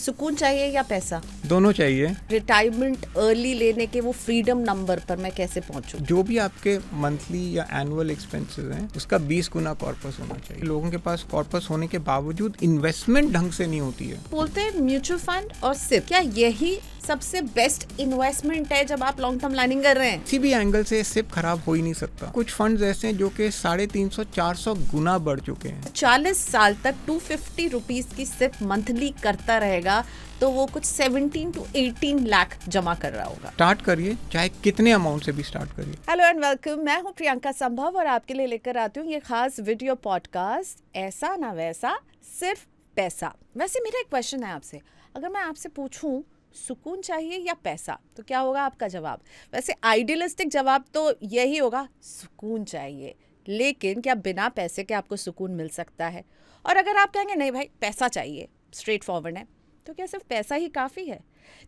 सुकून चाहिए या पैसा? दोनों चाहिए। रिटायरमेंट अर्ली लेने के वो फ्रीडम नंबर पर मैं कैसे पहुंचूं? जो भी आपके मंथली या एनुअल एक्सपेंसेस हैं उसका 20 गुना कॉर्पस होना चाहिए। लोगों के पास कॉर्पस होने के बावजूद इन्वेस्टमेंट ढंग से नहीं होती है। बोलते हैं म्यूचुअल फंड और सिप, क्या यही सबसे बेस्ट इन्वेस्टमेंट है जब आप लॉन्ग टर्म प्लानिंग कर रहे हैं? किसी भी एंगल से सिप खराब हो ही नहीं सकता। कुछ फंड्स ऐसे हैं जो कि 350-400 गुना बढ़ चुके हैं। 40 साल तक 250 रुपीज की सिप मंथली करता रहेगा तो वो कुछ 17 to 18 लाख जमा कर रहा होगा। स्टार्ट करिए, चाहे कितने अमाउंट से भी स्टार्ट करिए। हेलो एंड वेलकम, मैं हूं प्रियंका संभव और आपके लिए लेकर आती हूं ये खास वीडियो पॉडकास्ट ऐसा ना वैसा सिर्फ पैसा। वैसे मेरा एक क्वेश्चन है आपसे, अगर मैं आपसे पूछूं सुकून चाहिए या पैसा तो क्या होगा आपका जवाब? वैसे आइडियलिस्टिक जवाब तो यही होगा, सुकून चाहिए। लेकिन क्या बिना पैसे के आपको सुकून मिल सकता है? और अगर आप कहेंगे नहीं भाई पैसा चाहिए, स्ट्रेट फॉरवर्ड है, तो क्या सिर्फ पैसा ही काफ़ी है?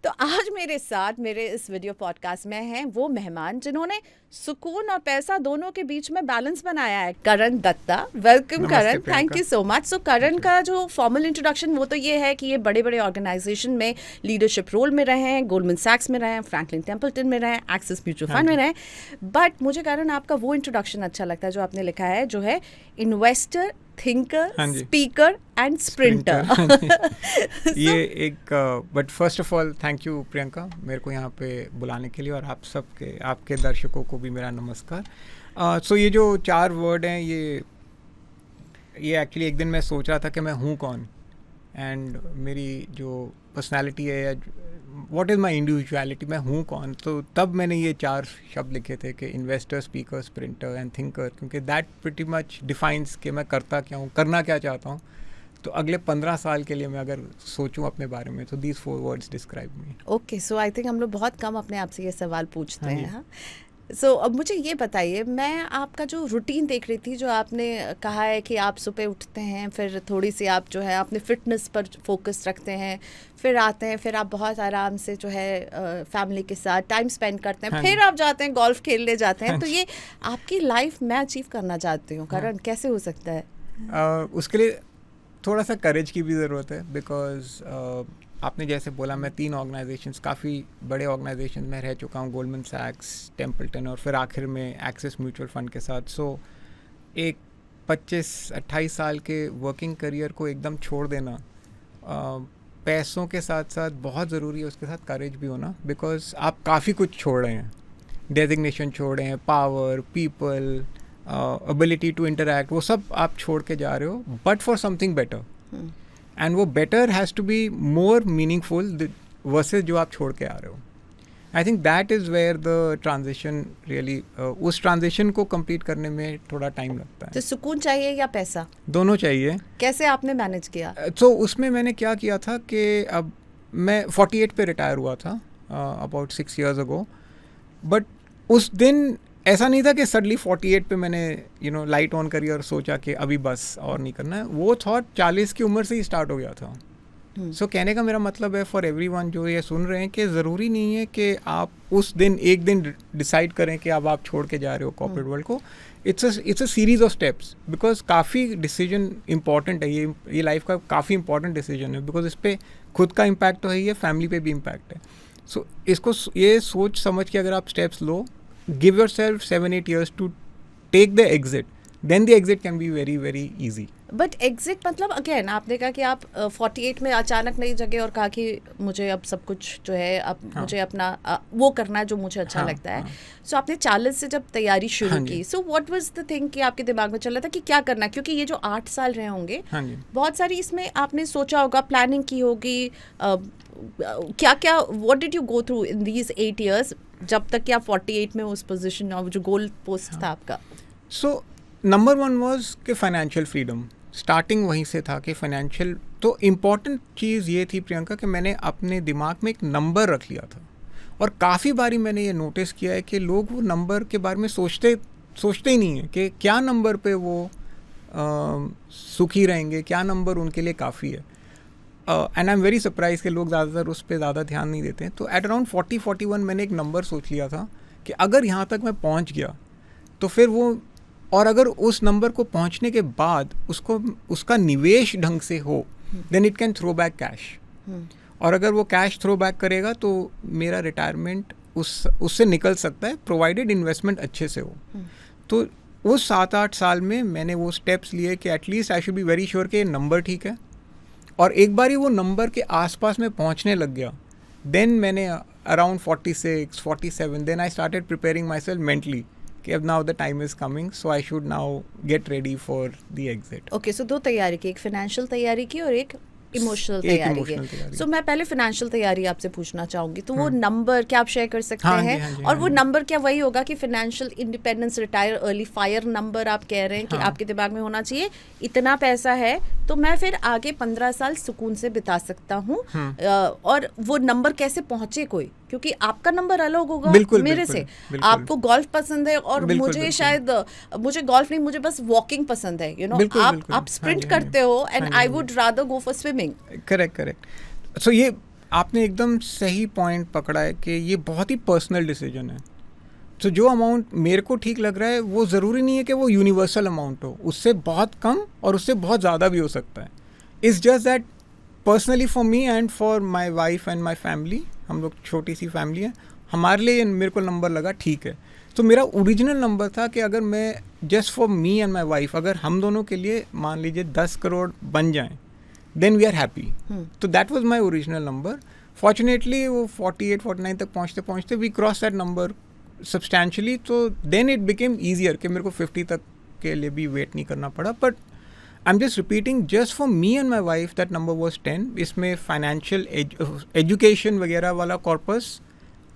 तो आज मेरे साथ मेरे इस वीडियो पॉडकास्ट में हैं वो मेहमान जिन्होंने सुकून और पैसा दोनों के बीच में बैलेंस बनाया है। Karan Datta, welcome Karan, thank you so much. So Karan का जो फॉर्मल इंट्रोडक्शन वो तो ये है कि ये बड़े बड़े ऑर्गेनाइजेशन में लीडरशिप रोल में रहे हैं, गोल्डमैन सैक्स में रहे हैं, फ्रैंकलिन टेम्पल्टन में रहे हैं, एक्सिस म्यूचुअल फंड में रहे हैं। बट मुझे करण आपका वो इंट्रोडक्शन अच्छा लगता है जो आपने लिखा है, जो है investor, thinker, speaker and sprinter. ये एक but first of all thank you Priyanka मेरे को यहाँ पे बुलाने के लिए, और आप सबके आपके दर्शकों को भी मेरा नमस्कार। सो ये जो 4 वर्ड हैं ये एक्चुअली एक दिन मैं सोच रहा था कि मैं हूँ कौन, एंड मेरी जो पर्सनालिटी है या व्हाट इज़ माय इंडिविजुअलिटी, मैं हूँ कौन, तो तब मैंने ये 4 शब्द लिखे थे कि investor, speaker, sprinter and thinker, क्योंकि दैट प्रिटी मच डिफाइंस कि मैं करता क्या हूँ, करना क्या चाहता हूँ। तो अगले 15 साल के लिए मैं अगर सोचूं अपने बारे में तो these 4 words describe me. Okay, so I think हम लोग बहुत कम अपने आप से ये सवाल पूछते हैं। हाँ, सो अब मुझे ये बताइए, मैं आपका जो रूटीन देख रही थी, जो आपने कहा है कि आप सुबह उठते हैं, फिर थोड़ी सी आप जो है अपने फिटनेस पर फोकस रखते हैं, फिर आते हैं, फिर आप बहुत आराम से जो है फैमिली के साथ टाइम स्पेंड करते हैं, फिर आप जाते हैं गोल्फ खेलने जाते हैं। तो ये आपकी लाइफ मैं अचीव करना चाहती हूँ करण, कैसे हो सकता है? उसके लिए थोड़ा सा करेज की भी ज़रूरत है, बिकॉज आपने जैसे बोला मैं 3 ऑर्गेनाइजेशंस, काफ़ी बड़े ऑर्गेनाइजेशन में रह चुका हूँ, गोल्डमैन सैक्स, टेम्पल्टन और फिर आखिर में एक्सिस म्यूचुअल फंड के साथ। सो एक 25-28 साल के वर्किंग करियर को एकदम छोड़ देना पैसों के साथ साथ बहुत ज़रूरी है, उसके साथ करेज भी होना, बिकॉज आप काफ़ी कुछ छोड़ रहे हैं, डेजिग्नेशन छोड़ रहे हैं, power, people, ability to interact, वो सब आप छोड़ के जा रहे हो, but for something better. And वो better has to be more meaningful versus जो आप छोड़ के आ रहे हो। I think that is where the transition really, उस ट्रांजिशन को कंप्लीट करने में थोड़ा टाइम लगता है। तो सुकून चाहिए या पैसा? दोनों चाहिए। कैसे आपने मैनेज किया? तो उसमें मैंने क्या किया था कि अब मैं 48 पे रिटायर हुआ था अबाउट 6 years ago, बट उस दिन ऐसा नहीं था कि सडनली 48 पे मैंने लाइट ऑन करी और सोचा कि अभी बस और नहीं करना है। वो थॉट 40 की उम्र से ही स्टार्ट हो गया था। सो कहने का मेरा मतलब है फॉर एवरीवन जो ये सुन रहे हैं कि ज़रूरी नहीं है कि आप उस दिन एक दिन डिसाइड करें कि अब आप छोड़ के जा रहे हो कॉर्पोरेट वर्ल्ड को। It's a series of steps, because काफ़ी डिसीजन इंपॉर्टेंट है, ये लाइफ का काफ़ी इंपॉर्टेंट डिसीजन है, बिकॉज इस पर खुद का इम्पैक्ट तो है ही है, फैमिली पे भी इम्पैक्ट है। सो इसको ये सोच समझ के अगर आप steps low, give yourself 7-8 years to take the exit, then the exit can be very very easy. But exit मतलब अगेन आपने कहा कि आप 48 में अचानक नई जगह और कहा कि मुझे अब सब कुछ जो है अब मुझे अपना वो करना है जो मुझे अच्छा लगता है। सो आपने 40 से जब तैयारी शुरू की, so what was the thing कि आपके दिमाग में चल रहा था कि क्या करना है? क्योंकि ये जो 8 साल रहे होंगे, बहुत सारी इसमें आपने सोचा होगा, प्लानिंग की होगी, क्या क्या what did you go through in these 8 years जब तक कि आप 48 में उस पोजीशन और जो गोल पोस्ट था आपका? सो नंबर 1 वाज कि फाइनेंशियल फ्रीडम, स्टार्टिंग वहीं से था कि फाइनेंशियल। तो इम्पॉर्टेंट चीज़ ये थी प्रियंका कि मैंने अपने दिमाग में एक नंबर रख लिया था, और काफ़ी बारी मैंने ये नोटिस किया है कि लोग वो नंबर के बारे में सोचते ही नहीं है कि क्या नंबर पे वो सुखी रहेंगे, क्या नंबर उनके लिए काफ़ी है। And I am very surprise कि लोग ज़्यादातर उस पर ज़्यादा ध्यान नहीं देते हैं। तो एट अराउंड 40-41 मैंने एक नंबर सोच लिया था कि अगर यहाँ तक मैं पहुँच गया तो फिर वो, और अगर उस नंबर को पहुँचने के बाद उसका निवेश ढंग से हो, then it can throw back cash. और अगर वो कैश थ्रो बैक करेगा तो मेरा रिटायरमेंट उससे निकल सकता है, प्रोवाइडेड इन्वेस्टमेंट अच्छे से हो। तो उस 7-8 साल में मैंने वो स्टेप्स लिए कि at least I should be very sure कि नंबर ठीक है, और एक बार ही वो नंबर के आसपास में पहुंचने लग गया, देन मैंने around 46, 47 then I started preparing myself mentally कि अब now the time is coming, so I should now get ready for the exit. Okay, so 2 तैयारी की, एक फाइनेंशियल तैयारी की और एक इमोशनल तैयारी की। सो मैं पहले फाइनेंशियल तैयारी आपसे पूछना चाहूंगी, तो वो नंबर क्या आप शेयर कर सकते हैं? हाँ जी, और वो नंबर क्या वही होगा कि financial independence, retire early, fire number आप कह रहे हैं कि आपके दिमाग में होना चाहिए इतना पैसा है तो मैं फिर आगे 15 साल सुकून से बिता सकता हूँ। और वो नंबर कैसे पहुंचे कोई, क्योंकि आपका नंबर अलग होगा मेरे से। आपको गोल्फ पसंद है और मुझे शायद मुझे गोल्फ नहीं, मुझे बस वॉकिंग पसंद है, यू नो, आप स्प्रिंट करते हो and I would rather go for swimming. Correct. So ये आपने एकदम सही पॉइंट पकड़ा है कि ये बहुत ही पर्सनल डिसीजन है। तो जो अमाउंट मेरे को ठीक लग रहा है वो ज़रूरी नहीं है कि वो यूनिवर्सल अमाउंट हो, उससे बहुत कम और उससे बहुत ज़्यादा भी हो सकता है। It's just that personally for me and for my wife and my family, हम लोग छोटी सी फैमिली है, हमारे लिए मेरे को नंबर लगा ठीक है। तो मेरा ओरिजिनल नंबर था कि अगर मैं just for me and my wife, अगर हम दोनों के लिए मान लीजिए 10 करोड़ बन जाएं, देन वी आर हैप्पी। तो that was my original number. Fortunately वो 48-49 तक पहुँचते पहुँचते we cross that number substantially, तो देन इट बिकेम ईजियर कि मेरे को 50 तक के लिए भी वेट नहीं करना पड़ा। But I am just repeating, just for me and my wife that number was 10। इसमें फाइनेंशियल एजुकेशन वगैरह वाला कॉर्पस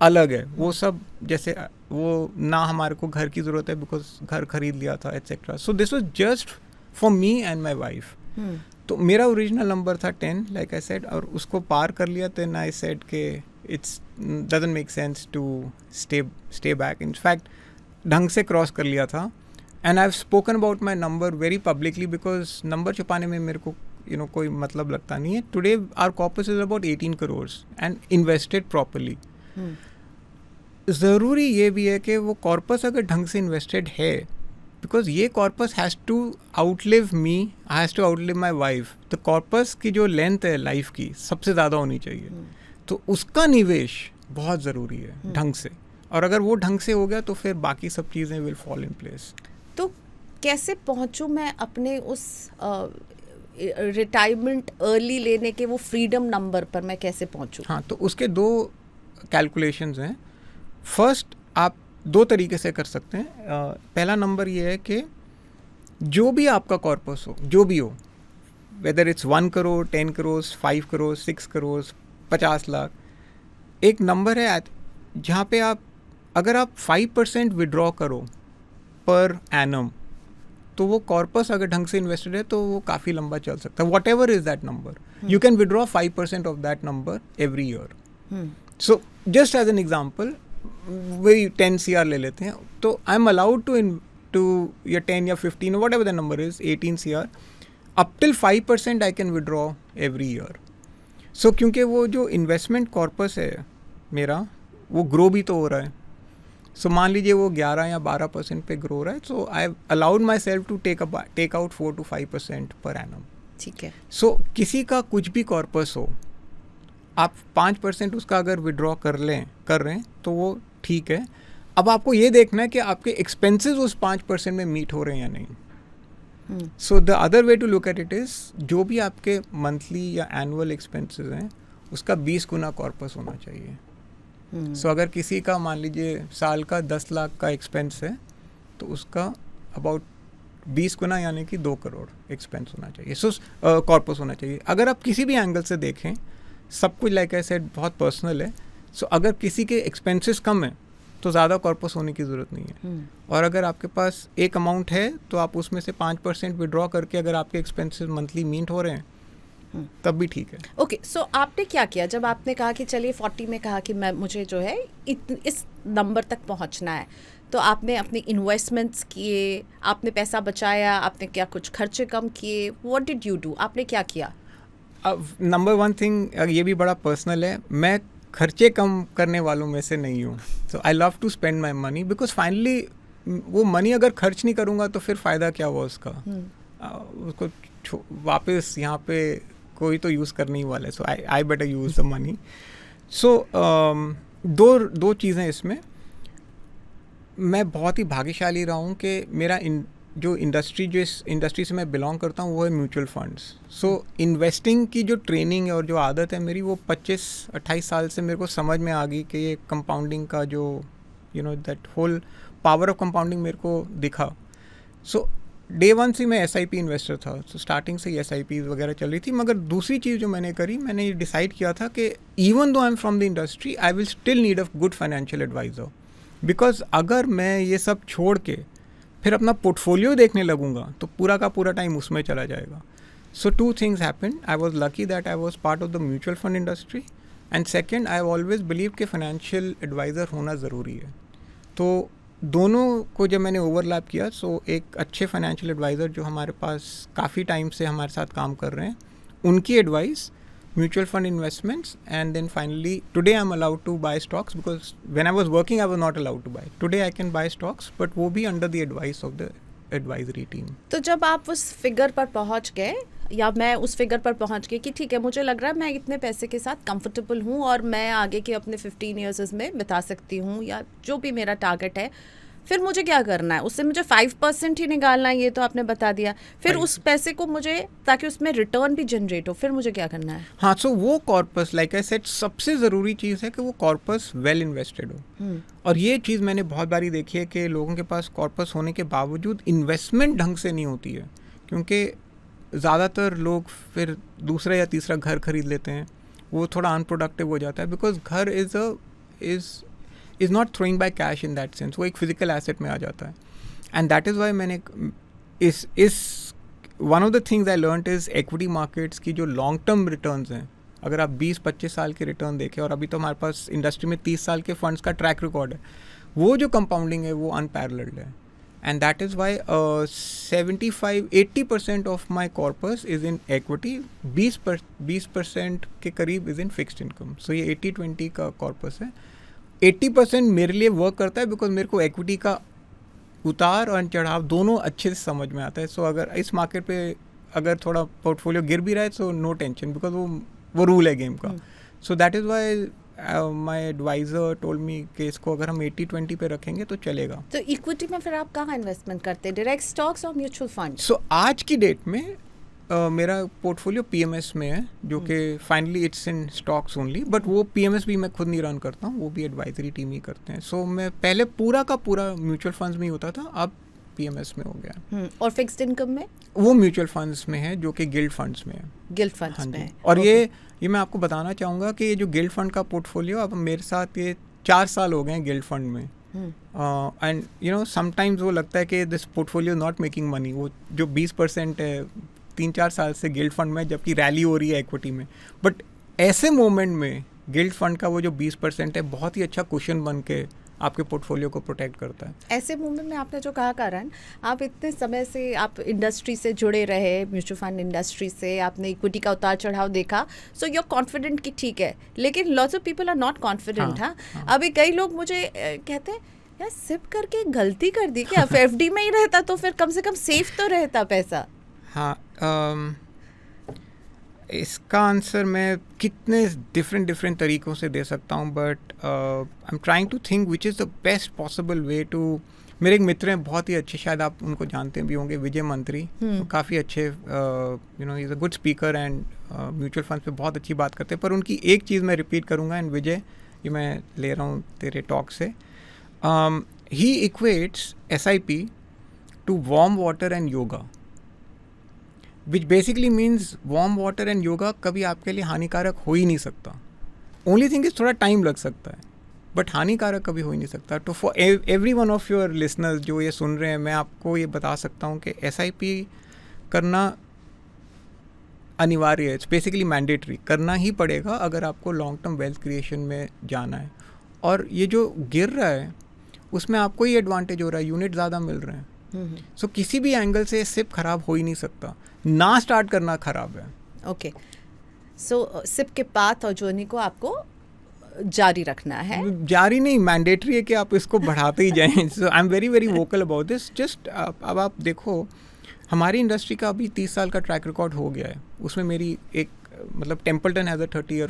अलग है, वो सब जैसे वो ना हमारे को घर की ज़रूरत है बिकॉज घर खरीद लिया था etcetera. So this was just for me and my wife. तो मेरा ओरिजिनल नंबर था 10 लाइक आई सेड, और उसको पार कर लिया। देन आई सेड के it's doesn't make sense to stay back. In fact ढंग से क्रॉस कर लिया था and I have spoken about my number very publicly because number छुपाने में मेरे को कोई मतलब लगता नहीं है। Today our corpus is about 18 crore and invested properly. ज़रूरी ये भी है कि वो कॉर्पस अगर ढंग से इन्वेस्टेड है, बिकॉज ये corpus has to outlive me, has to outlive my wife. तो कॉर्पस की जो लेंथ है लाइफ की सबसे ज़्यादा होनी चाहिए। तो उसका निवेश बहुत ज़रूरी है ढंग से, और अगर वो ढंग से हो गया तो फिर बाकी सब चीज़ें विल फॉल इन प्लेस। तो कैसे पहुंचूं मैं अपने उस रिटायरमेंट अर्ली लेने के वो फ्रीडम नंबर पर, मैं कैसे पहुंचूं? हाँ, तो उसके 2 कैलकुलेशंस हैं। फर्स्ट आप 2 तरीके से कर सकते हैं। पहला नंबर ये है कि जो भी आपका कॉर्पस हो, जो भी हो, वेदर इट्स 1 करोड़, 10 करोड़, 5 करोड़, 6 करोड़, 50 लाख, एक नंबर है जहाँ पे अगर आप 5% विड्रॉ करो पर एनम, तो वो कॉर्पस अगर ढंग से इन्वेस्टेड है तो वो काफ़ी लंबा चल सकता है। What is that number, you can withdraw 5% of that number every year. So just as an example, वही 10 CR ले लेते हैं, तो आई एम अलाउड टू या 10 या 15 whatever the number is 18 CR, up till 5% I can withdraw every year. So क्योंकि वो जो इन्वेस्टमेंट कॉर्पस है मेरा वो ग्रो भी तो हो रहा है। सो मान लीजिए वो 11 या 12% पे ग्रो रहा है, so I allowed myself to take out 4 to 5% per annum. ठीक है। सो किसी का कुछ भी कॉर्पस हो, आप 5% उसका अगर विड्रॉ कर रहे हैं तो वो ठीक है। अब आपको ये देखना है कि आपके एक्सपेंसेस उस 5% में मीट हो रहे हैं या नहीं। So the other way to look at it is, जो भी आपके मंथली या एनुअल एक्सपेंसेस हैं उसका 20 गुना कॉर्पस होना चाहिए। सो अगर किसी का मान लीजिए साल का 10 लाख का एक्सपेंस है तो उसका अबाउट 20 गुना यानी कि 2 करोड़ एक्सपेंस होना चाहिए, सो कॉर्पस होना चाहिए। अगर आप किसी भी एंगल से देखें, सब कुछ लाइक आई सेड बहुत पर्सनल है। सो अगर किसी के एक्सपेंसेस कम है तो ज़्यादा कॉर्पस होने की ज़रूरत नहीं है। और अगर आपके पास एक अमाउंट है तो आप उसमें से 5% विड्रॉ करके अगर आपके एक्सपेंसेस मंथली मीट हो रहे हैं तब भी ठीक है। ओके, सो आपने क्या किया जब आपने कहा कि चलिए 40 में कहा कि मुझे जो है इस नंबर तक पहुंचना है, तो आपने अपने इन्वेस्टमेंट्स किए, आपने पैसा बचाया, आपने क्या कुछ खर्चे कम किए? What did you do? आपने क्या किया? नंबर 1 थिंग, ये भी बड़ा पर्सनल है, मैं खर्चे कम करने वालों में से नहीं हूँ। So I love to spend my money because finally वो मनी अगर खर्च नहीं करूँगा तो फिर फ़ायदा क्या हुआ उसका। उसको वापस यहाँ पे कोई तो यूज़ करने ही वाला है, so I better use the money. So दो चीज़ें इसमें. मैं बहुत ही भाग्यशाली रहा हूँ कि मेरा जो इस इंडस्ट्री से मैं बिलोंग करता हूँ वो है म्यूचुअल फंड्स. सो इन्वेस्टिंग की जो ट्रेनिंग है और जो आदत है मेरी, वो 25-28 साल से मेरे को समझ में आ गई कि ये कंपाउंडिंग का जो that whole power of compounding मेरे को दिखा. सो डे वन से मैं SIP इन्वेस्टर था. सो स्टार्टिंग से ही SIP वगैरह चल रही थी. मगर दूसरी चीज़ जो मैंने करी, मैंने ये डिसाइड किया था कि even though I am from the industry, I will still need a good financial adviser. Because अगर मैं ये सब छोड़ के फिर अपना पोर्टफोलियो देखने लगूंगा तो पूरा का पूरा टाइम उसमें चला जाएगा. सो 2 things happened. I was lucky that I was part of the mutual fund industry, and second, I have always believed कि financial advisor होना ज़रूरी है. तो दोनों को जब मैंने ओवरलैप किया, सो एक अच्छे फाइनेंशियल एडवाइज़र जो हमारे पास काफ़ी टाइम से हमारे साथ काम कर रहे हैं, उनकी advice, mutual fund investments, and then finally today I'm allowed to buy stocks, because when I was working I was not allowed to buy. Today I can buy stocks, but वो भी under the advice of the advisory team. तो जब आप उस figure पर पहुंच गए, या मैं उस फिगर पर पहुंच गई कि ठीक है, मुझे लग रहा है मैं इतने पैसे के साथ कंफर्टेबल हूं और मैं आगे के अपने 15 ईयर्स इसमें बिता सकती हूं, या जो भी मेरा टारगेट है, फिर मुझे क्या करना है? उससे मुझे 5% ही निकालना है, ये तो आपने बता दिया. फिर उस पैसे को मुझे, ताकि उसमें रिटर्न भी जनरेट हो, फिर मुझे क्या करना है? हाँ, सो वो कॉर्पस, लाइक आई सेड, सबसे ज़रूरी चीज़ है कि वो कॉर्पस वेल इन्वेस्टेड हो. और ये चीज़ मैंने बहुत बारी देखी है कि लोगों के पास कॉर्पस होने के बावजूद इन्वेस्टमेंट ढंग से नहीं होती है, क्योंकि ज़्यादातर लोग फिर दूसरा या तीसरा घर खरीद लेते हैं. वो थोड़ा अनप्रोडक्टिव हो जाता है, बिकॉज घर is not throwing by cash in that sense. वो एक फिजिकल एसेट में आ जाता है. एंड दैट इज़ वाई मैंने one of the things I learned is equity markets की जो लॉन्ग टर्म रिटर्न्स हैं, अगर आप 20-25 साल के रिटर्न देखें, और अभी तो हमारे पास इंडस्ट्री में 30 साल के फंड्स का ट्रैक रिकॉर्ड है, वो जो कंपाउंडिंग है वो अनपैरेलल्ड है. And that is Y 75-80% of my corpus is in equity, 20% के करीब इज़ इन फिक्स्ड इनकम. सो ये 80-20 का कॉर्पस है. 80% मेरे लिए वर्क करता है, बिकॉज मेरे को इक्विटी का उतार और चढ़ाव दोनों अच्छे से समझ में आता है. सो अगर इस मार्केट पे अगर थोड़ा पोर्टफोलियो गिर भी रहा है, सो नो टेंशन, बिकॉज वो रूल है गेम का. So that is why my adviser told me कि इसको अगर हम 80-20 पे रखेंगे तो चलेगा. तो इक्विटी में फिर आप कहाँ इन्वेस्टमेंट करते हैं? डायरेक्ट स्टॉक्स और म्यूचुअल फंड? सो आज की डेट में मेरा पोर्टफोलियो PMS में है, जो कि finally it's in stocks only. But वो PMS भी मैं खुद नहीं रन करता हूँ, वो भी एडवाइजरी टीम ही करते हैं. सो मैं पहले पूरा का पूरा म्यूचुअल फंड्स में ही होता था, अब PMS में हो गया. और फिक्स्ड इनकम में? वो म्यूचुअल फंड्स में है, जो कि गिल्ड फंड्स में है. गिल्ड फंड्स में है. और ये मैं आपको बताना चाहूँगा कि ये जो गिल्ड फंड का पोर्टफोलियो, अब मेरे साथ ये 4 साल हो गए हैं गिल्ड फंड में. एंड समटाइम्स वो लगता है कि this portfolio not making money. वो जो 20% है 3-4 साल से गिल्ड फंड में, जबकि रैली हो रही है इक्विटी में. बट ऐसे मोमेंट में गिल्ड फंड का वो जो 20% है, बहुत ही अच्छा कुशन बन के आपके पोर्टफोलियो को प्रोटेक्ट करता है. ऐसे मोमेंट में आपने जो कहा करण, आप इतने समय से आप इंडस्ट्री से जुड़े रहे, म्यूचुअल फंड इंडस्ट्री से, आपने इक्विटी का उतार चढ़ाव देखा, सो यू आर कॉन्फिडेंट कि ठीक है. लेकिन lots of people are not confident. हाँ, अभी कई लोग मुझे कहते हैं, यार सिप करके गलती कर दी क्या? FD में ही रहता तो फिर कम से कम सेफ तो रहता पैसा. हाँ, इसका आंसर मैं कितने डिफरेंट तरीक़ों से दे सकता हूँ, but I am trying to think which is the best possible way to. मेरे एक मित्र हैं बहुत ही अच्छे, शायद आप उनको जानते भी होंगे, विजय मंत्री. तो काफ़ी अच्छे, is a good speaker and mutual funds पे बहुत अच्छी बात करते हैं. पर उनकी एक चीज़ मैं रिपीट करूँगा, एंड विजय, ये मैं ले रहा हूँ तेरे टॉक से. He equates SIP to warm water and yoga, which basically means warm water and yoga कभी आपके लिए हानिकारक हो ही नहीं सकता. ओनली थिंग इज़ थोड़ा टाइम लग सकता है, बट हानिकारक कभी हो ही नहीं सकता. तो for every one of your listeners जो ये सुन रहे हैं, मैं आपको ये बता सकता हूँ कि SIP करना अनिवार्य है. इट्स बेसिकली मैंडेटरी, करना ही पड़ेगा अगर आपको लॉन्ग टर्म वेल्थ क्रिएशन में जाना है. और ये जो गिर रहा है उसमें आपको ही एडवांटेज हो रहा है, यूनिट ज़्यादा मिल रहे हैं. सो किसी भी एंगल से सिप खराब हो ही नहीं सकता. ना स्टार्ट करना खराब है. ओके, सो सिप के पाथ और जर्नी को आपको जारी रखना है. जारी नहीं, मैंडेटरी है कि आप इसको बढ़ाते ही जाएं. So I am very vocal about this. Just अब आप देखो, हमारी इंडस्ट्री का अभी 30 साल का ट्रैक रिकॉर्ड हो गया है. उसमें मेरी एक मतलब Templeton has a 30-year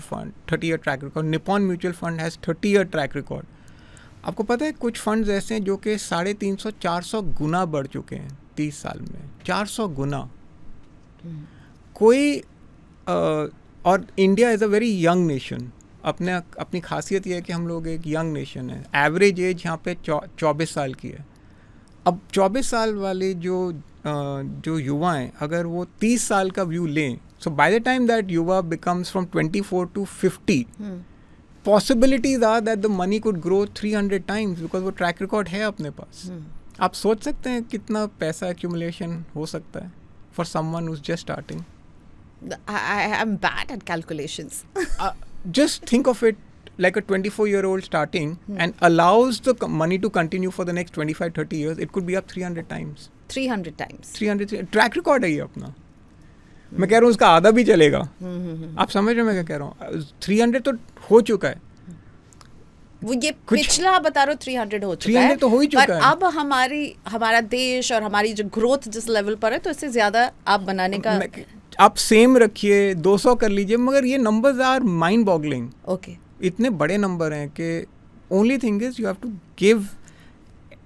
track record, Nippon mutual fund has 30-year track record. आपको पता है कुछ फंड्स ऐसे हैं जो कि 350-400 गुना बढ़ चुके हैं 30 साल में, 400 गुना। कोई और India is a very young nation, अपनी खासियत ये है कि हम लोग एक यंग नेशन है। एवरेज एज यहाँ पे 24 साल की है। अब 24 साल वाले जो युवा हैं, अगर वो 30 साल का व्यू लें, so by the time that युवा becomes from 24 to 50, possibilities are that the money could grow 300 times, because वो ट्रैक रिकॉर्ड है अपने पास। आप सोच सकते हैं कितना पैसा एक्यूमुलेशन हो सकता है for someone who is just starting. I am bad at calculations. Just think of it like a 24-year-old starting and allows the money to continue for the next 25-30 years. It could be up 300 times. 300 times. 300 track record है ये अपना। मैं कह रहा हूँ उसका आधा भी चलेगा। आप समझ रहे हो मैं क्या कह रहा हूँ? 300 तो हो चुका है। वो ये पिछला बता रहे हो 300 हो चुका 300 है, तो हो ही चुका पर है। अब हमारा देश और हमारी जो ग्रोथ जिस लेवल पर है, तो इससे ज्यादा आप बनाने का। आप सेम रखिए, 200 कर लीजिए, मगर ये numbers are mind boggling. Okay, इतने बड़े नंबर हैं कि only thing is you have to give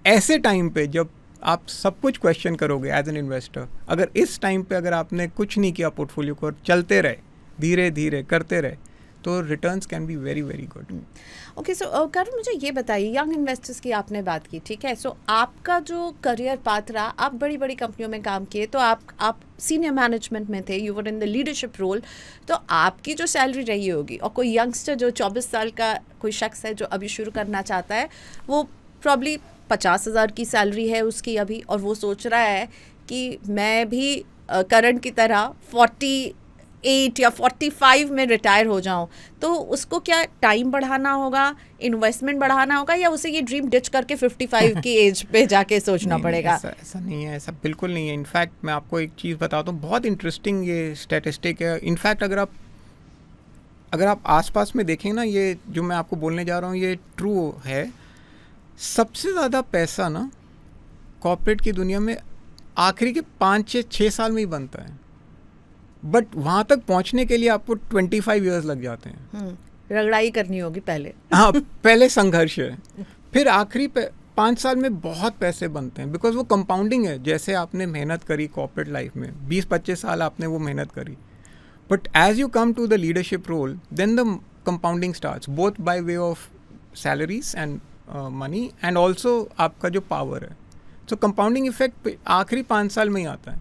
ऐसे टाइम पे जब आप सब कुछ क्वेश्चन करोगे एज एन इन्वेस्टर। अगर इस टाइम पे अगर आपने कुछ नहीं किया पोर्टफोलियो को और चलते रहे, धीरे धीरे करते रहे, तो returns can be very very good. Okay, so Karun मुझे ये बताइए, यंग इन्वेस्टर्स की आपने बात की, ठीक है, सो आपका जो करियर पाथ रहा, आप बड़ी बड़ी कंपनियों में काम किए, तो आप सीनियर मैनेजमेंट में थे, you were in the leadership role, तो आपकी जो सैलरी रही होगी, और कोई यंगस्टर जो 24 साल का कोई शख्स है जो अभी शुरू करना चाहता है, वो प्रॉब्ली 50,000 की सैलरी है उसकी अभी, और वो सोच रहा है कि मैं भी करण की तरह 48 या 45 में रिटायर हो जाऊं, तो उसको क्या टाइम बढ़ाना होगा, इन्वेस्टमेंट बढ़ाना होगा, या उसे ये ड्रीम डिच करके 55 की एज पे जाके सोचना पड़ेगा? ऐसा नहीं है, ऐसा बिल्कुल नहीं है। इनफैक्ट मैं आपको एक चीज़ बताता हूँ, बहुत इंटरेस्टिंग ये स्टैटिस्टिक है। इनफैक्ट अगर आप आसपास में देखें ना, ये जो मैं आपको बोलने जा रहा हूँ ये ट्रू है। सबसे ज़्यादा पैसा ना कॉर्पोरेट की दुनिया में आखिरी के 5-6 साल में ही बनता है, बट वहाँ तक पहुँचने के लिए आपको 25 ईयर्स लग जाते हैं। रगड़ाई करनी होगी पहले। हाँ, पहले संघर्ष है, फिर आखिरी 5 साल में बहुत पैसे बनते हैं, बिकॉज वो कंपाउंडिंग है। जैसे आपने मेहनत करी कॉर्पोरेट लाइफ में, 20-25 साल आपने वो मेहनत करी, but as you come to the leadership role, then the compounding starts, both by way of salaries and money and also आपका जो पावर है। तो कंपाउंडिंग इफेक्ट आखिरी 5 साल में ही आता है,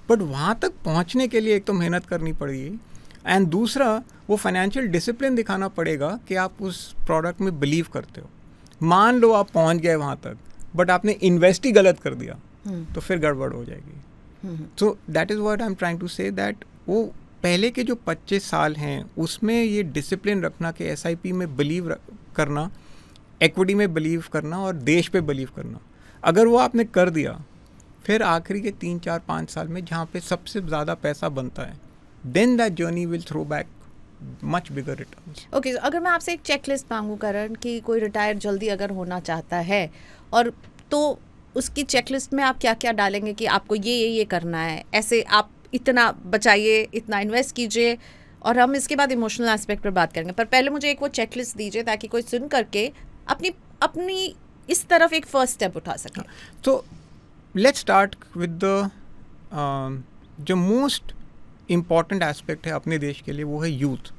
बट वहाँ तक पहुँचने के लिए एक तो मेहनत करनी पड़ेगी, एंड दूसरा वो फाइनेंशियल डिसिप्लिन दिखाना पड़ेगा कि आप उस प्रोडक्ट में बिलीव करते हो। मान लो आप पहुँच गए वहाँ तक, बट आपने इन्वेस्ट ही गलत कर दिया, तो फिर गड़बड़ हो जाएगी। So that is what I am trying to say, that वो पहले के जो 25 साल हैं उसमें ये डिसिप्लिन रखना कि SIP में बिलीव करना, इक्विटी में बिलीव करना और देश पे बिलीव करना, अगर वो आपने कर दिया, फिर आखिरी के 3-4-5 साल में जहाँ पे सबसे ज़्यादा पैसा बनता है, then that journey will throw back much bigger returns. Okay, अगर मैं आपसे एक चेकलिस्ट मांगू करण कि कोई रिटायर जल्दी अगर होना चाहता है, और तो उसकी चेकलिस्ट में आप क्या क्या डालेंगे कि आपको ये करना है, ऐसे आप इतना बचाइए, इतना इन्वेस्ट कीजिए, और हम इसके बाद इमोशनल एस्पेक्ट पर बात करेंगे, पर पहले मुझे एक वो चेकलिस्ट दीजिए ताकि कोई सुन करके अपनी इस तरफ एक फर्स्ट स्टेप उठा सके। तो लेट्स स्टार्ट विद द जो मोस्ट इम्पॉर्टेंट एस्पेक्ट है अपने देश के लिए, वो है यूथ।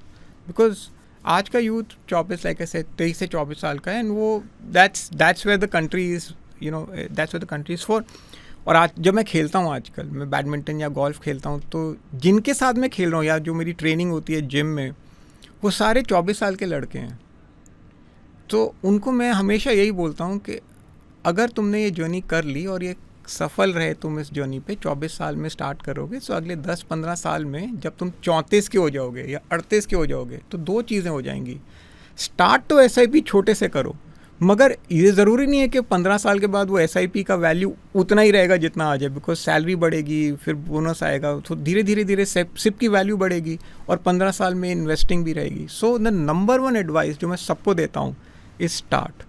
बिकॉज आज का यूथ 23 से 24 साल का है, एंड वो that's where the country is, you know, that's where the country is for. और आज जब मैं खेलता हूँ, आजकल मैं बैडमिंटन या गोल्फ खेलता हूँ, तो जिनके साथ मैं खेल रहा हूँ या जो मेरी ट्रेनिंग होती है जिम में, वो सारे 24 साल के लड़के हैं। तो उनको मैं हमेशा यही बोलता हूँ कि अगर तुमने ये जर्नी कर ली और ये सफल रहे तुम इस जर्नी पे, 24 साल में स्टार्ट करोगे, तो अगले 10-15 साल में जब तुम 34 के हो जाओगे या 38 के हो जाओगे, तो 2 चीज़ें हो जाएंगी। स्टार्ट तो SIP छोटे से करो, मगर ये ज़रूरी नहीं है कि 15 साल के बाद वो SIP का वैल्यू उतना ही रहेगा जितना आज है, बिकॉज सैलरी बढ़ेगी, फिर बोनस आएगा, तो धीरे धीरे SIP की वैल्यू बढ़ेगी और 15 साल में इन्वेस्टिंग भी रहेगी। सो द नंबर 1 एडवाइस जो मैं सबको देता हूँ इज स्टार्ट।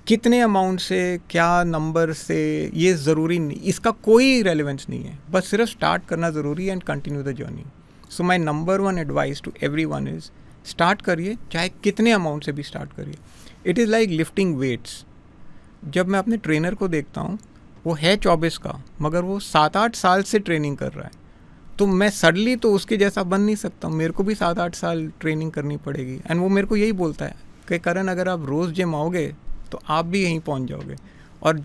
कितने अमाउंट से, क्या नंबर से, ये ज़रूरी नहीं, इसका कोई रेलेवेंस नहीं है, बस सिर्फ स्टार्ट करना ज़रूरी है and continue the journey. So my नंबर 1 advice to everyone is start करिए, चाहे कितने अमाउंट से भी स्टार्ट करिए. It is like lifting weights. जब मैं अपने ट्रेनर को देखता हूँ, वो है 24 का, मगर वो 7-8 साल से ट्रेनिंग कर रहा है. तो मैं सडनली तो उसके जैसा बन नहीं सकता. मेरे को भी 7-8 साल ट्रेनिंग करनी पड़ेगी. एंड वो मेरे को यही बोलता है कि करण, अगर आप रोज़ जिम आओगे तो आप भी यहीं पहुँच जाओगे. और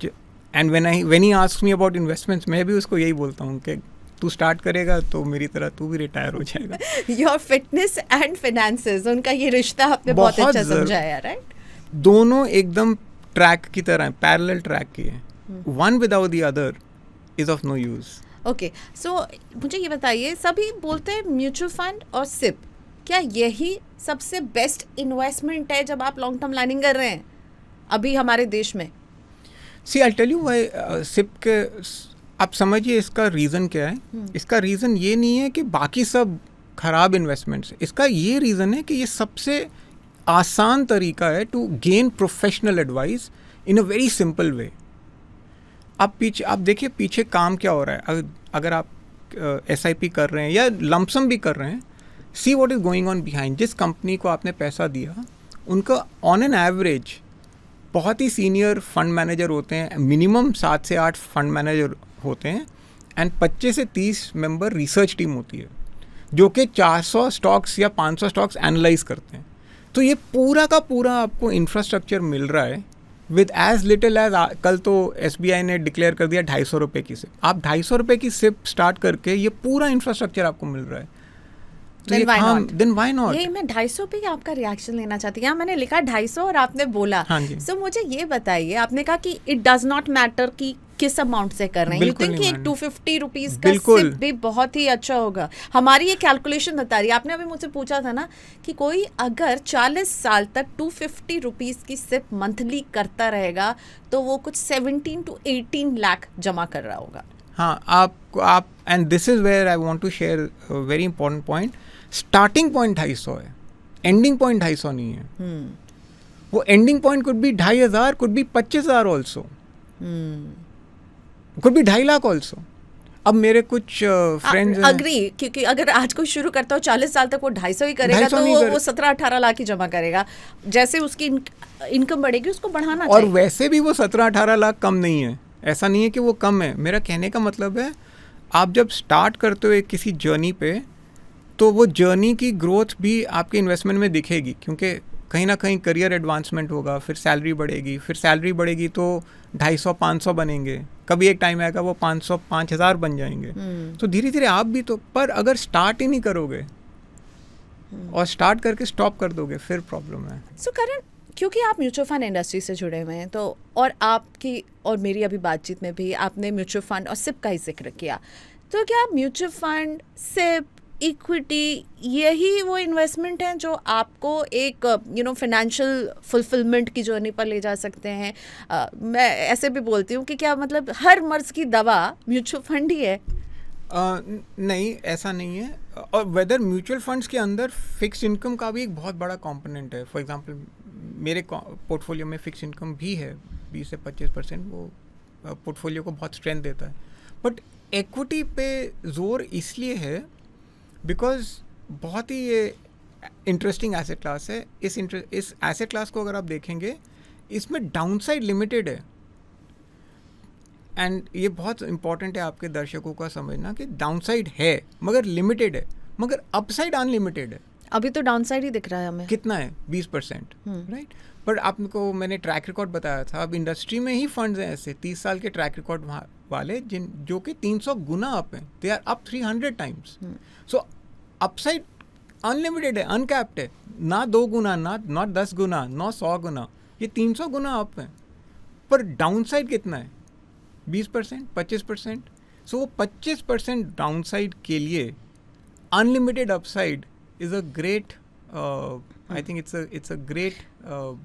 and when he asks me about investments, मैं भी उसको यही बोलता हूँ कि तू स्टार्ट करेगा तो मेरी तरह तू भी रिटायर हो जाएगा. योर फिटनेस एंड फाइनेंसेस, उनका ये रिश्ता आपने बहुत अच्छा समझाया, राइट? दोनों एकदम ट्रैक की तरह, पैरेलल ट्रैक की है. One without the other is of no use. Okay, so मुझे ये बताइए, सभी बोलते हैं म्यूचुअल फंड और सिप, क्या यही सबसे बेस्ट इन्वेस्टमेंट है जब आप लॉन्ग टर्म प्लानिंग कर रहे हैं अभी हमारे देश में? See I tell you why SIP के, आप समझिए इसका रीज़न क्या है. इसका रीज़न ये नहीं है कि बाकी सब खराब इन्वेस्टमेंट्स. इसका ये रीज़न है कि ये सबसे आसान तरीका है to gain professional advice in a very simple way. आप देखिए पीछे काम क्या हो रहा है. अगर आप SIP कर रहे हैं या लमसम भी कर रहे हैं, see what is going on behind. जिस कंपनी को आपने पैसा दिया, उनका ऑन एन एवरेज बहुत ही सीनियर फंड मैनेजर होते हैं, मिनिमम 7 से 8 फंड मैनेजर होते हैं, एंड 25 से 30 मेंबर रिसर्च टीम होती है जो कि 400 स्टॉक्स या 500 स्टॉक्स एनालाइज करते हैं. तो ये पूरा का पूरा आपको इंफ्रास्ट्रक्चर मिल रहा है विद एज लिटिल एज, कल तो SBI ने डिक्लेयर कर दिया 250 रुपये की सिप. आप 250 रुपये की सिप स्टार्ट करके ये पूरा इंफ्रास्ट्रक्चर आपको मिल रहा है. तो ये काम, देन व्हाई नॉट. यही मैं 250 पे आपका रिएक्शन लेना चाहती हूँ. यहाँ मैंने लिखा 250 और आपने बोला. हाँ जी. सो मुझे ये बताइए, आपने कहा कि इट डज नॉट मैटर कि किस अमाउंट से कर रहे हैं. यू थिंक कि एक 250 रुपीज का सिप भी बहुत ही अच्छा होगा? हमारी ये कैलकुलेशन बता रही है. आपने अभी मुझसे पूछा था ना कि कोई अगर 40 साल तक 250 रुपीज की सिप मंथली करता रहेगा तो वो कुछ 17 to 18 लाख जमा कर रहा होगा. हाँ, आप and this is where I want to share very important point. Starting point 250 है, एंडिंग पॉइंट 250 नहीं है. वो ending point could be 2500, could be 25,000 also, could be 2.5 lakh also. अब मेरे कुछ फ्रेंड्स अग्री, क्योंकि अगर आज कोई शुरू करता हो 40 साल तक वो 250 ही करेगा तो वो 17-18 लाख ही जमा करेगा. जैसे उसकी इनकम बढ़ेगी उसको बढ़ाना चाहिए. और वैसे भी वो 17-18 लाख कम नहीं है. ऐसा नहीं है कि वो कम है. मेरा कहने का मतलब है, आप जब स्टार्ट करते हो किसी जर्नी पे, तो वो जर्नी की ग्रोथ भी आपके इन्वेस्टमेंट में दिखेगी, क्योंकि कहीं ना कहीं करियर एडवांसमेंट होगा, फिर सैलरी बढ़ेगी, फिर सैलरी बढ़ेगी तो 250-500 बनेंगे, कभी एक टाइम आएगा वो 500-5,000 बन जाएंगे. तो धीरे धीरे आप भी तो, पर अगर स्टार्ट ही नहीं करोगे और स्टार्ट करके स्टॉप कर दोगे, फिर प्रॉब्लम है. सो करण, क्योंकि आप म्यूचुअल फंड इंडस्ट्री से जुड़े हुए हैं, तो और आपकी और मेरी अभी बातचीत में भी आपने म्यूचुअल फंड और सिप का ही जिक्र किया, तो क्या म्यूचुअल फंड, सिप, इक्विटी, यही वो इन्वेस्टमेंट हैं जो आपको एक फाइनेंशियल फुलफिलमेंट की जर्नी पर ले जा सकते हैं? मैं ऐसे भी बोलती हूँ कि क्या मतलब हर मर्ज की दवा म्यूचुअल फंड ही है? नहीं, ऐसा नहीं है. और वेदर म्यूचुअल फंड्स के अंदर फिक्स इनकम का भी एक बहुत बड़ा कंपोनेंट है. फॉर एग्जांपल मेरे पोर्टफोलियो में फिक्स इनकम भी है 20 से 25%. वो पोर्टफोलियो को बहुत स्ट्रेंथ देता है. बट इक्विटी पे जोर इसलिए है बिकॉज बहुत ही ये इंटरेस्टिंग एसेट क्लास है. इस एसेट क्लास को अगर आप देखेंगे, इसमें डाउनसाइड लिमिटेड है. एंड ये बहुत इंपॉर्टेंट है आपके दर्शकों का समझना कि डाउनसाइड है मगर लिमिटेड है, मगर अपसाइड अनलिमिटेड है. अभी तो डाउनसाइड ही दिख रहा है हमें. कितना है? 20%, राइट. बट आपको मैंने ट्रैक रिकॉर्ड बताया था. अब इंडस्ट्री में ही फंड्स हैं ऐसे 30 साल के ट्रैक रिकॉर्ड वाले जो कि 300 गुना अप हैं. They are up 300 times. So upside unlimited है, अनकैप्ड है. ना 2 गुना, ना 10 गुना, ना 100 गुना, ये 300 गुना अप है. पर डाउनसाइड कितना है? 20%, 25%. सो वो 25% डाउनसाइड के लिए unlimited upside is a great, I think it's a great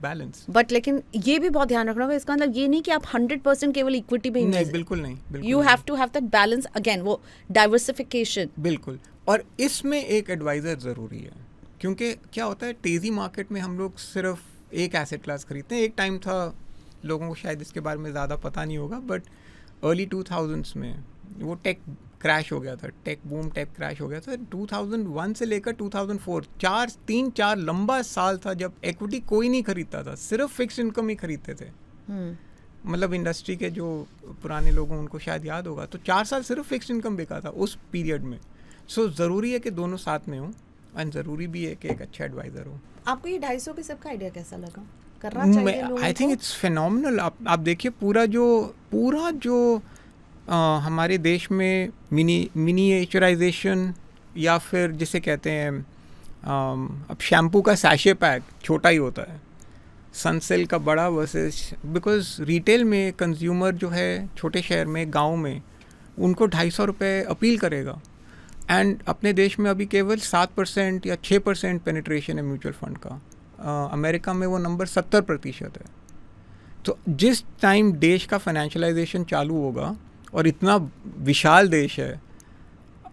balance. But लेकिन ये भी बहुत ध्यान रखना होगा. इसका मतलब ये नहीं कि आप 100% केवल इक्विटी में नहीं, बिल्कुल नहीं. You have to have that balance again, वो डाइवर्सिफिकेशन. बिल्कुल. और इसमें एक एडवाइज़र ज़रूरी है, क्योंकि क्या होता है तेज़ी मार्केट में हम लोग सिर्फ एक एसेट क्लास खरीदते हैं. एक टाइम था, लोगों को शायद इसके बारे में ज़्यादा पता नहीं होगा, बट अर्ली 2000s में वो टेक क्रैश हो गया था, टेक बूम टेक क्रैश हो गया था 2001 से लेकर 2004, 4 लंबा साल था जब इक्विटी कोई नहीं खरीदता था, सिर्फ फिक्स इनकम ही खरीदते थे। मतलब इंडस्ट्री के जो पुराने लोग हैं उनको शायद याद होगा, तो 4 साल सिर्फ फिक्स इनकम बिका था उस पीरियड में। सो ज़रूरी है कि दोनों साथ में हों, एंड ज़रूरी भी है कि एक अच्छा एडवाइज़र हो। आपको ये 250 के सबका आइडिया कैसा लगा? करना चाहिए लोगों को? I think it's phenomenal. आप देखिए पूरा जो हमारे देश में मिनिएचराइजेशन या फिर जिसे कहते हैं अब शैम्पू का सैशे पैक छोटा ही होता है, सनसिल्क का बड़ा वर्सेस, बिकॉज रिटेल में कंज्यूमर जो है छोटे शहर में गांव में उनको 250 रुपये अपील करेगा, एंड अपने देश में अभी केवल 7% या 6% पेनिट्रेशन है म्यूचुअल फंड का। अमेरिका में वो नंबर 70% है। तो जिस टाइम देश का फाइनेंशियलाइजेशन चालू होगा और इतना विशाल देश है,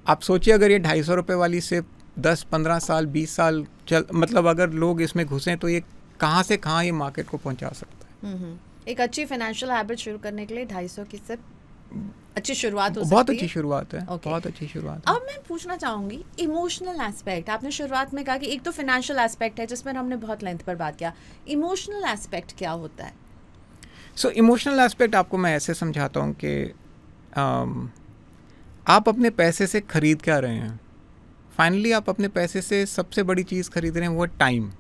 आप सोचिए अगर ये 250 रुपये वाली से 10-15 साल 20 साल मतलब अगर लोग इसमें घुसें तो ये कहाँ से कहाँ ये मार्केट को पहुँचा सकता है। एक अच्छी फाइनेंशियल हैबिट शुरू करने के लिए 250 की से अच्छी शुरुआत हो सकती है। बहुत अच्छी शुरुआत है, Okay. बहुत अच्छी शुरुआत है। अब मैं पूछना चाहूँगी इमोशनल एस्पेक्ट। आपने शुरुआत में कहा कि एक तो फाइनेंशियल एस्पेक्ट है जिसमें हमने बहुत लेंथ पर बात किया, इमोशनल एस्पेक्ट क्या होता है? सो इमोशनल एस्पेक्ट आपको मैं ऐसे समझाता हूँ कि आप अपने पैसे से खरीद क्या रहे हैं। फाइनली आप अपने पैसे से सबसे बड़ी चीज़ खरीद रहे हैं, वो है टाइम।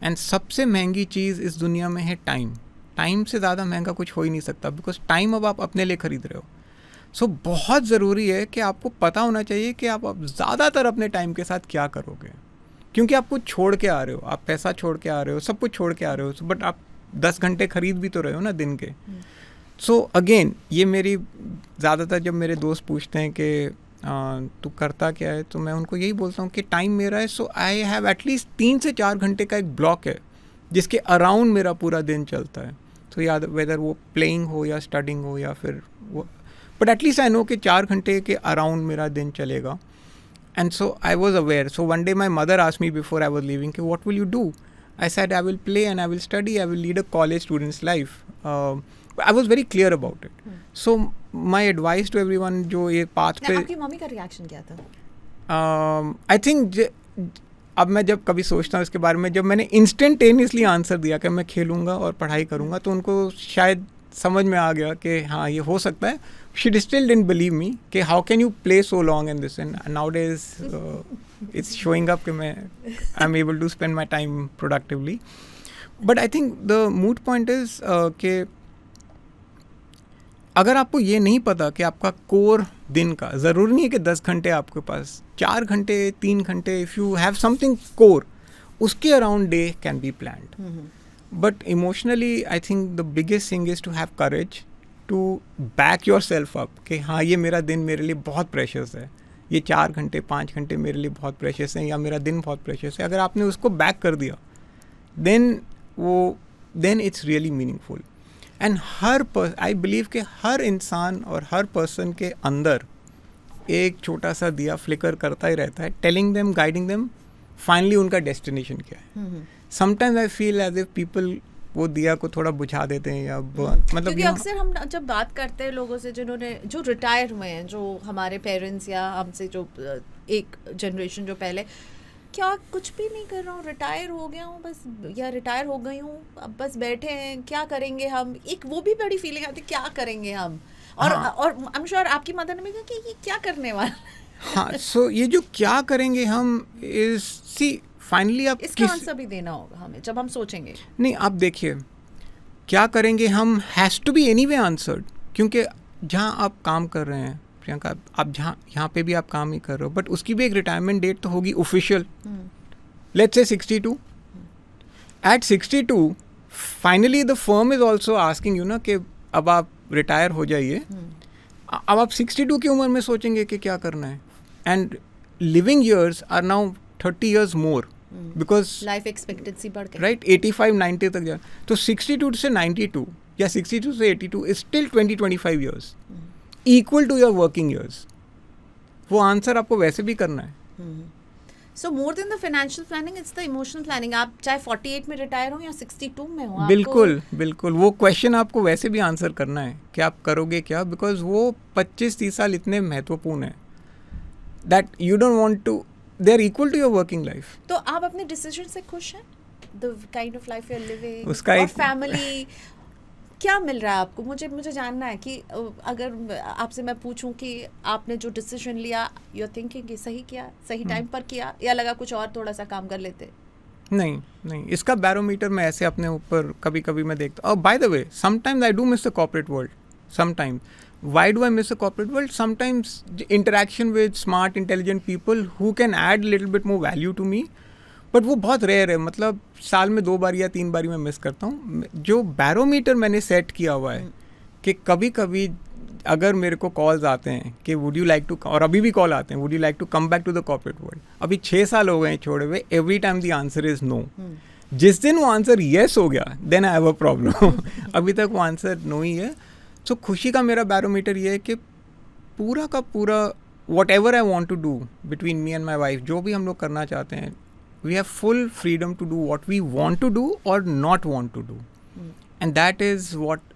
एंड सबसे महंगी चीज़ इस दुनिया में है टाइम। टाइम से ज़्यादा महंगा कुछ हो ही नहीं सकता, बिकॉज टाइम अब आप अपने लिए खरीद रहे हो। सो बहुत ज़रूरी है कि आपको पता होना चाहिए कि आप अब ज़्यादातर अपने टाइम के साथ क्या करोगे, क्योंकि आप कुछ छोड़ के आ रहे हो, आप पैसा छोड़ के आ रहे हो, सब कुछ छोड़ के आ रहे हो, बट आप 10 घंटे खरीद भी तो रहे हो ना दिन के। सो अगेन ये मेरी ज़्यादातर जब मेरे दोस्त पूछते हैं कि तू करता क्या है, तो मैं उनको यही बोलता हूँ कि टाइम मेरा है। सो आई हैव एटलीस्ट 3 से 4 घंटे का एक ब्लॉक है जिसके अराउंड मेरा पूरा दिन चलता है। तो याद वेदर वो प्लेइंग हो या स्टडिंग हो या फिर वो, बट एटलीस्ट आई नो कि 4 घंटे के अराउंड मेरा दिन चलेगा। And so I was aware. So one day my mother asked me before I was living कि what will you do. I said I will play and I will study, I will lead a college student's life. I was very clear about it. So my advice to everyone जो ये path पे, आपकी mummy का reaction क्या था? I think अब मैं जब कभी सोचता हूँ इसके बारे में, जब मैंने इंस्टेंटेनियसली आंसर दिया कि मैं खेलूँगा और पढ़ाई करूँगा, तो उनको शायद समझ में आ गया कि हाँ ये हो सकता है। She still didn't believe me कि how can you play so long in this, and nowadays it's showing up कि मैं I'm able to spend my time productively. But I think the moot point is कि अगर आपको ये नहीं पता कि आपका कोर दिन का, ज़रूरी नहीं है कि 10 घंटे आपके पास, 4 घंटे 3 घंटे, if you have something core, उसके around day can be planned. But emotionally I think the biggest thing is to have courage to back yourself up कि हाँ ये मेरा दिन मेरे लिए बहुत प्रेशियस है, ये 4 घंटे 5 घंटे मेरे लिए बहुत प्रेशियस हैं, या मेरा दिन बहुत प्रेशियस है। अगर आपने उसको बैक कर दिया then it's really meaningful. And I believe कि हर इंसान और हर पर्सन के अंदर एक छोटा सा दिया फ्लिकर करता ही रहता है, telling them, guiding them finally उनका डेस्टिनेशन क्या है। Sometimes I feel as if people वो दिया को थोड़ा बुझा देते हैं या मतलब, क्योंकि अक्सर हम जब बात करते हैं लोगों से जो रिटायर हुए हैं, जो हमारे पेरेंट्स या हमसे जो एक जनरेशन जो पहले, क्या कुछ भी नहीं कर रहा हूँ, रिटायर हो गया हूँ बस, या रिटायर हो गई हूँ, अब बस बैठे हैं, क्या करेंगे हम। एक वो भी बड़ी फीलिंग आती है, क्या करेंगे हम। और आई एम श्योर आपकी मदर ने भी कहा कि ये क्या करने वाला। हाँ, सो ये जो क्या करेंगे हम इज सी फाइनली आप इसका आंसर भी देना होगा हमें जब हम सोचेंगे। नहीं, आप देखिए क्या करेंगे हम has to be anyway answered, क्योंकि जहाँ आप काम कर रहे हैं प्रियंका, आप जहाँ यहाँ पे भी आप काम ही कर रहे हो, बट उसकी भी एक रिटायरमेंट डेट तो होगी official. Let's say 62। At 62 finally the firm is also asking you ना कि अब आप रिटायर हो जाइए। अब आप 62 की उम्र में सोचेंगे कि क्या करना है, and living years are now 30 years more because life expectancy बढ़ गई, राइट, 85-90 तक जा, तो 62 से 92 या 62 से 82 is still 20-25 years equal to your working years. वो आंसर आपको वैसे भी करना है। So more than the financial planning it's the emotional planning. आप चाहे 48 में रिटायर हो या 62 में हो, बिल्कुल बिल्कुल वो क्वेश्चन आपको वैसे भी आंसर करना है कि आप करोगे क्या, बिकॉज वो 25-30 साल इतने महत्वपूर्ण है that you don't want to, they are equal to your working life. तो आप अपने डिसीजन से खुश हैं? The kind of life you are living, उसका और एक फैमिली क्या मिल रहा है आपको? मुझे जानना है कि अगर आपसे मैं पूछूं कि आपने जो डिसीजन लिया, यू आर थिंकिंग कि सही किया, सही टाइम पर किया, या लगा कुछ और थोड़ा सा काम कर लेते? नहीं नहीं, इसका बैरोमीटर मैं ऐसे अपने ऊपर कभी कभी मैं देखता हूँ. By the way sometimes I do miss the corporate world. Sometimes why do I miss the corporate world? Sometimes interaction with smart intelligent people who can add little bit more value to me, but वो बहुत rare है. मतलब साल में 2 बार या 3 बार मैं miss करता हूँ. जो बैरोमीटर मैंने सेट किया हुआ है कि कभी कभी अगर मेरे को कॉल्स आते हैं कि वुड यू लाइक टू, और अभी भी कॉल आते हैं, would you like to come back to the corporate world. अभी 6 साल हो गए हैं छोड़े हुए. Every time the answer is no. जिस दिन वो आंसर येस हो गया then I have a problem. अभी तक वो आंसर नो ही है. सो खुशी का मेरा बैरोमीटर ये है कि पूरा का पूरा whatever I want to do between me and my wife, जो भी हम लोग करना चाहते हैं, we have full freedom to do what we want to do or not want to do. And that is what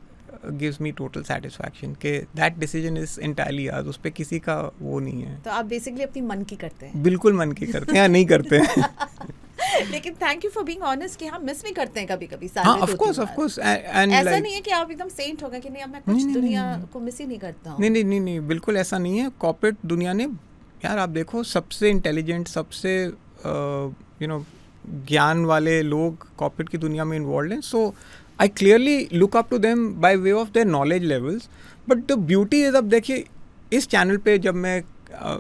gives me total satisfaction, कि that decision is entirely ours. उस पे किसी का वो नहीं है. तो आप बेसिकली अपनी मन की करते हैं? बिल्कुल मन की करते हैं या नहीं करते हैं. लेकिन thank you for being honest कि हम मिस भी करते हैं कभी कभी. हाँ, ऑफ कोर्स. एंड ऐसा नहीं है कि आप एकदम सेंट हो गए कि नहीं अब मैं कुछ दुनिया को मिस ही नहीं करता हूँ. नहीं, बिल्कुल ऐसा नहीं है. कॉर्पोरेट दुनिया ने, यार आप देखो, सबसे इंटेलिजेंट, सबसे ज्ञान वाले लोग कॉर्पोरेट की दुनिया में इन्वॉल्व हैं. So I clearly look up to them by way of their knowledge levels. But the beauty is, अब देखिए इस चैनल पे जब मैं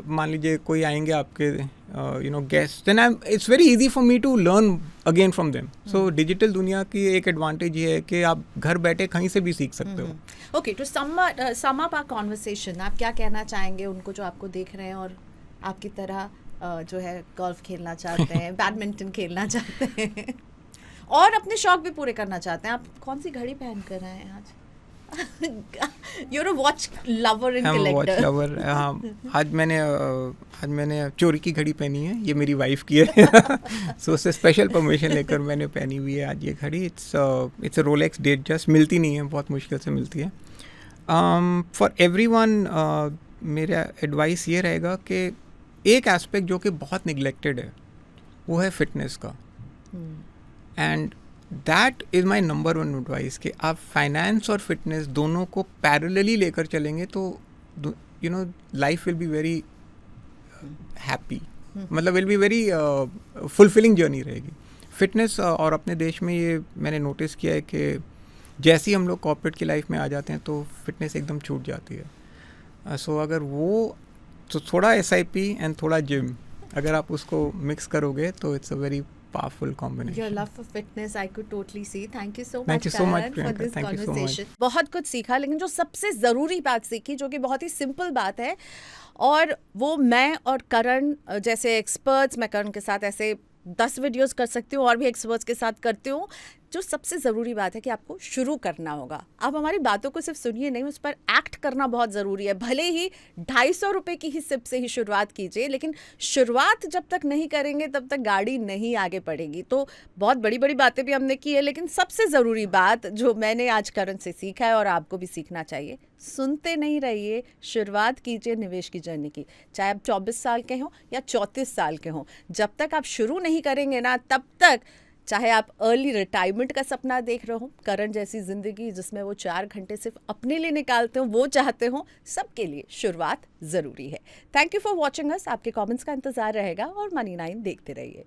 मान लीजिए कोई आएंगे आपके guest, then it's very easy for me to learn again from them. So digital दुनिया की एक एडवांटेज ये है कि आप घर बैठे कहीं से भी सीख सकते हो. Okay, to sum up our conversation, आप क्या कहना चाहेंगे उनको जो आपको देख रहे हैं और आपकी तरह जो है गोल्फ खेलना चाहते हैं, बैडमिंटन खेलना चाहते हैं और अपने शौक भी पूरे करना चाहते हैं? आप कौन सी घड़ी पहन कर रहे हैं आज? You're a watch lover and collector. Watch lover. हाँ, आज मैंने चोरी की घड़ी पहनी है. ये मेरी वाइफ की है. सो उससे स्पेशल परमिशन लेकर मैंने पहनी हुई है आज ये घड़ी. It's a Rolex date just. मिलती नहीं है, बहुत मुश्किल से मिलती है. फॉर एवरीवन मेरा एडवाइस ये रहेगा कि एक एस्पेक्ट जो कि बहुत निगलेक्टेड है वो है फिटनेस का. एंड दैट इज़ माई नंबर 1 एडवाइस कि आप फाइनेंस और फिटनेस दोनों को पैरेलली लेकर चलेंगे तो life will be very happy. मतलब will be very fulfilling journey रहेगी. फिटनेस और अपने देश में ये मैंने नोटिस किया है कि जैसे ही हम लोग कॉर्पोरेट की लाइफ में आ जाते हैं तो फिटनेस एकदम छूट जाती है. सो अगर वो तो थोड़ा SIP एंड थोड़ा जिम अगर आप उसको मिक्स करोगे तो it's a very powerful combination. Your love for fitness I could totally see. Thank you so much. Thank you so much, for Priyanka. this Thank you so conversation. much. बहुत कुछ सीखा, लेकिन जो सबसे ज़रूरी बात सीखी, जो कि बहुत ही सिंपल बात है, और वो मैं और करण जैसे एक्सपर्ट्स, मैं करण के साथ ऐसे 10 वीडियोस कर सकती हूँ और भी एक्सपर्ट्स के साथ करती हूँ. जो सबसे ज़रूरी बात है कि आपको शुरू करना होगा. आप हमारी बातों को सिर्फ सुनिए नहीं, उस पर एक्ट करना बहुत ज़रूरी है. भले ही 250 रुपये की ही सिप से ही शुरुआत कीजिए, लेकिन शुरुआत जब तक नहीं करेंगे तब तक गाड़ी नहीं आगे बढ़ेगी. तो बहुत बड़ी बड़ी बातें भी हमने की है, लेकिन सबसे ज़रूरी बात जो मैंने आज करण से सीखा है और आपको भी सीखना चाहिए, सुनते नहीं रहिए, शुरुआत कीजिए निवेश की जर्नी की. चाहे आप 24 साल के हों या 34 साल के हों, जब तक आप शुरू नहीं करेंगे ना, तब तक, चाहे आप अर्ली रिटायरमेंट का सपना देख रहे हो, करण जैसी ज़िंदगी जिसमें वो 4 घंटे सिर्फ अपने लिए निकालते हो वो चाहते हो, सबके लिए शुरुआत ज़रूरी है. Thank you for watching us. आपके कमेंट्स का इंतज़ार रहेगा और Money9 देखते रहिए.